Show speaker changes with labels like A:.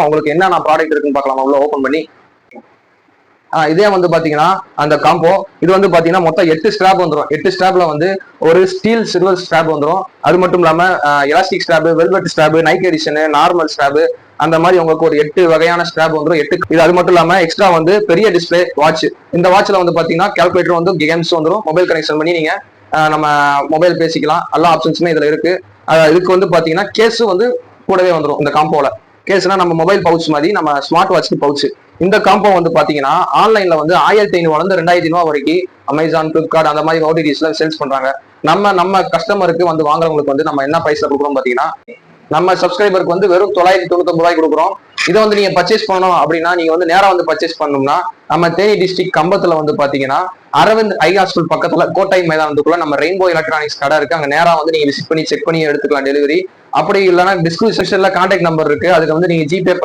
A: உங்களுக்கு என்னென்ன ப்ராடக்ட் இருக்குன்னு பார்க்கலாம். அவ்வளோ ஓப்பன் பண்ணி இதே வந்து பாத்தீங்கன்னா அந்த காம்போ இது வந்து பாத்தீங்கன்னா மொத்தம் 8 ஸ்ட்ராப் வந்துடும். 8 ஸ்ட்ராப்ல வந்து ஒரு ஸ்டீல் சில்வர் ஸ்ட்ராப் வந்துடும். அது மட்டும் இல்லாம elastic strap, velvet strap, Nike edition, normal strap, அந்த மாதிரி உங்களுக்கு ஒரு 8 வகையான ஸ்ட்ராப் வந்துடும். 8 இது. அது மட்டும் இல்லாம எக்ஸ்ட்ரா வந்து பெரிய டிஸ்பிளே வாட்ச். இந்த வாட்ச்ல வந்து பாத்தீங்கன்னா கால்குலேட்டர் வந்து கேம்ஸ் வந்துடும். மொபைல் கனெக்ஷன் பண்ணி நீங்க நம்ம மொபைல் பேசிக்கலாம். எல்லா ஆப்ஷன்ஸுமே இதுல இருக்கு. இதுக்கு வந்து பாத்தீங்கன்னா கேஸ் வந்து கூடவே வந்துடும். இந்த காம்போல கேஸ்னா நம்ம மொபைல் பவுச் மாதிரி, நம்ம ஸ்மார்ட் வாட்ச்க்கு பவுச். இந்த காம்போ வந்து பாத்தீங்கன்னா ஆன்லைன்ல வந்து 1500 2500 வரைக்கும் அமேசான், பிளிப்கார்ட் அந்த மாதிரி ஓடிடிஸ்ல சேல்ஸ் பண்றாங்க. நம்ம கஸ்டமருக்கு வந்து வாங்குறவங்களுக்கு வந்து நம்ம என்ன பிரைஸ்ல கொடுக்குறோம் பாத்தீங்கன்னா, நம்ம சப்ஸ்கிரைபருக்கு வந்து வெறும் 999 ரூபாய் கொடுக்குறோம். இதை வந்து நீங்க பர்ச்சேஸ் பண்ணணும் அப்படின்னா நீங்க வந்து நேரம் வந்து பர்ச்சேஸ் பண்ணணும்னா நம்ம தேனி டிஸ்ட்ரிக்ட் கம்பத்துல வந்து பாத்தீங்கன்னா அரவிந்த் ஐ ஹாஸ்பிட்டல் பக்கத்துல கோட்டை மைதானத்துக்குள்ள நம்ம ரெயின்போ எலக்ட்ரானிக்ஸ் கடை இருக்கு. அங்க நேரா வந்து நீங்க விசிட் பண்ணி செக் பண்ணி எடுத்துக்கலாம் டெலிவரி. அப்படி இல்லைன்னா டிஸ்கிரிப்ஷன்ல கான்டாக்ட் நம்பர் இருக்கு. அதுக்கு வந்து நீங்க ஜிபே